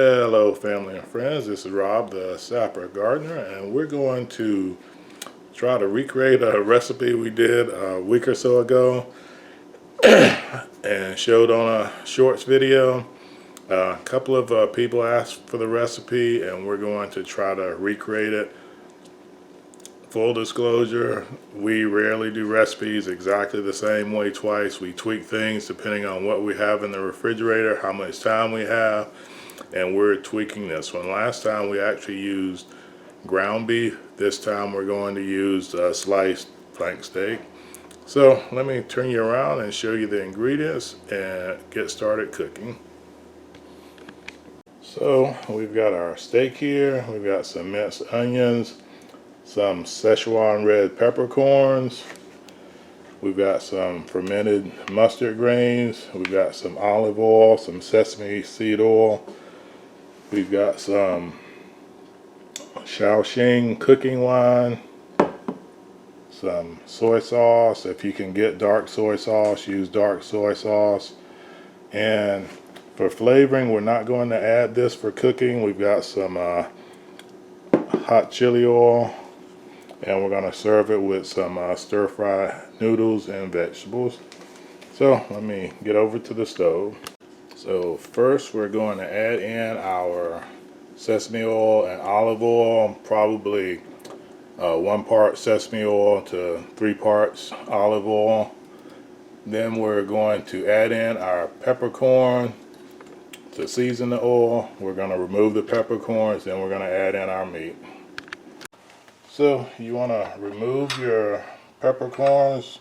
Hello family and friends, this is Rob the Sapper Gardener, and we're going to try to recreate a recipe we did a week or so ago and showed on a shorts video. A couple of people asked for the recipe and we're going to try to recreate it. Full disclosure, we rarely do recipes exactly the same way twice. We tweak things depending on what we have in the refrigerator, how much time we have, and we're tweaking this one. Last time we actually used ground beef. This time we're going to use sliced flank steak. So let me turn you around and show you the ingredients and get started cooking. So we've got our steak here. We've got some minced onions, some Szechuan red peppercorns. We've got some fermented mustard grains. We've got some olive oil, some sesame seed oil. We've got some Shaoxing cooking wine, some soy sauce. If you can get dark soy sauce, use dark soy sauce. And for flavoring, we're not going to add this for cooking. We've got some hot chili oil, and we're going to serve it with some stir-fry noodles and vegetables. So let me get over to the stove. So first we're going to add in our sesame oil and olive oil, probably 1 part sesame oil to 3 parts olive oil. Then we're going to add in our peppercorn to season the oil. We're going to remove the peppercorns, then we're going to add in our meat. So you want to remove your peppercorns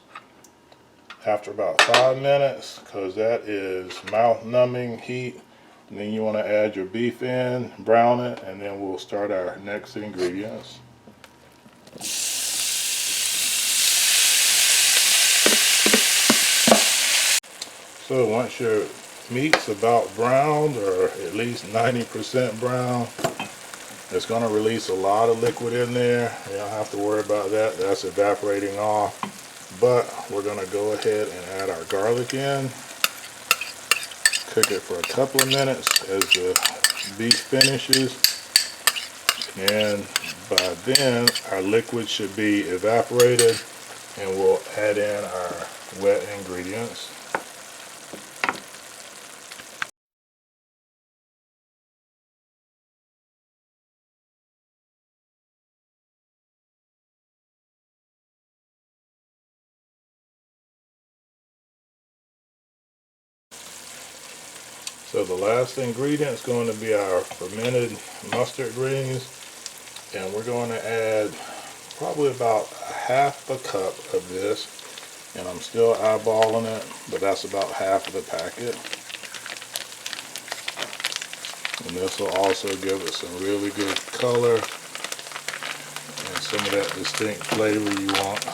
after about 5 minutes because that is mouth numbing heat. And then you want to add your beef in, brown it, and then we'll start our next ingredients. So once your meat's about browned, or at least 90% brown, it's going to release a lot of liquid in there. You don't have to worry about that. That's evaporating off. But we're going to go ahead and add our garlic in. Cook it for a couple of minutes as the beef finishes. And by then, our liquid should be evaporated, and we'll add in our wet ingredients. So the last ingredient is going to be our fermented mustard greens, and we're going to add probably about half a cup of this, and I'm still eyeballing it, but that's about half of the packet. And this will also give it some really good color and some of that distinct flavor you want.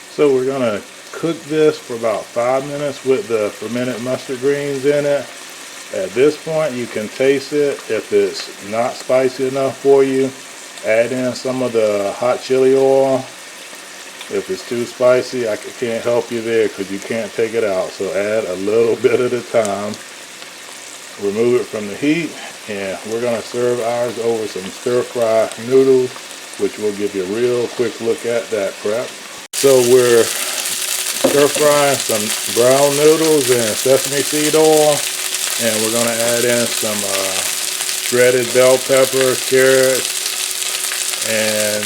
So we're going to cook this for about 5 minutes with the fermented mustard greens in it. At this point you can taste it. If it's not spicy enough for you, add in some of the hot chili oil. If it's too spicy, I can't help you there because you can't take it out. So add a little bit at a time. Remove it from the heat, and we're going to serve ours over some stir-fry noodles, which we'll give you a real quick look at that prep. So we're stir-frying some brown noodles and sesame seed oil, and we're going to add in some shredded bell pepper, carrots, and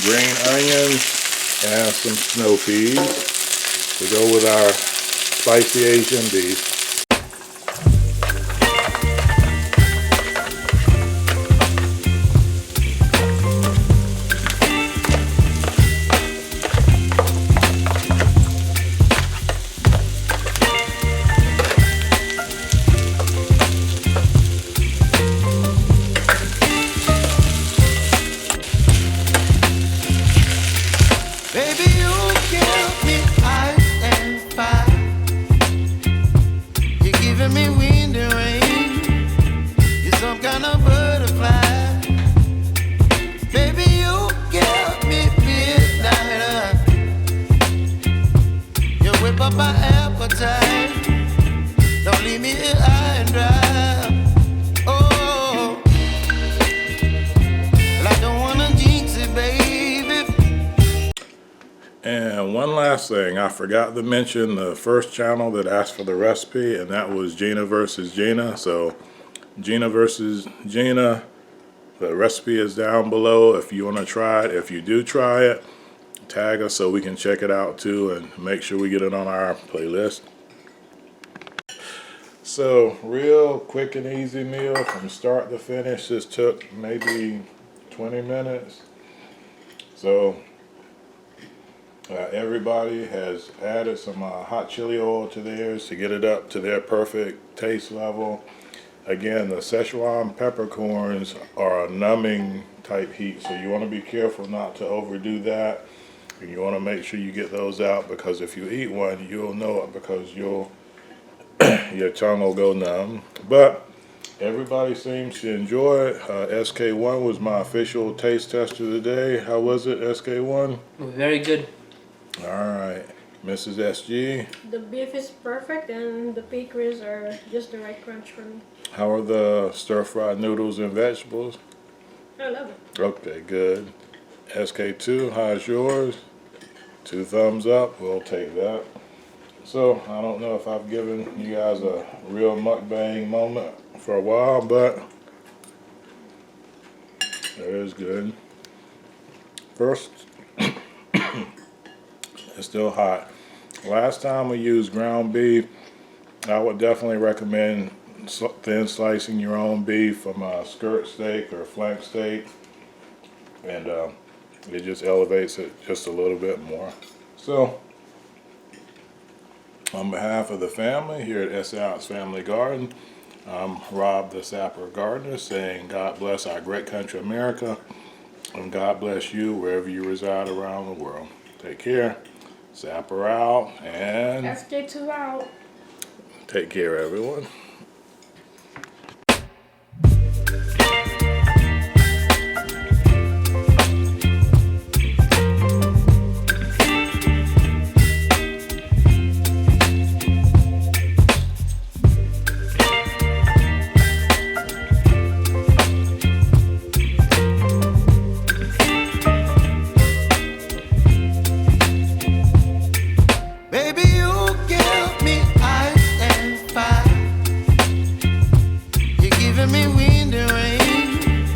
green onions, and some snow peas to go with our spicy Asian beef. Up my appetite. last thing, I forgot to mention the first channel that asked for the recipe, and that was Gina versus Gina. So Gina versus Gina, the recipe is down below if you want to try it. If you do try it, tag us so we can check it out too and make sure we get it on our playlist. So real quick and easy meal from start to finish. This took maybe 20 minutes. So everybody has added some hot chili oil to theirs to get it up to their perfect taste level. Again, the Szechuan peppercorns are a numbing type heat, so you want to be careful not to overdo that. And you want to make sure you get those out, because if you eat one, you'll know it, because your tongue will go numb. But everybody seems to enjoy it. SK1 was my official taste tester today. How was it, SK1? Very good. Alright, Mrs. SG. The beef is perfect and the pecans are just the right crunch for me. How are the stir-fried noodles and vegetables? I love it. Okay, good. SK2, how's yours? 2 thumbs up, we'll take that. So, I don't know if I've given you guys a real mukbang moment for a while, but it is good. First, it's still hot. Last time we used ground beef, I would definitely recommend thin slicing your own beef from a skirt steak or flank steak, and it just elevates it just a little bit more. So, on behalf of the family here at Essayons Family Garden, I'm Rob the Sapper Gardener, saying God bless our great country America, and God bless you wherever you reside around the world. Take care. Sapper out, and SK2 out. take care, everyone.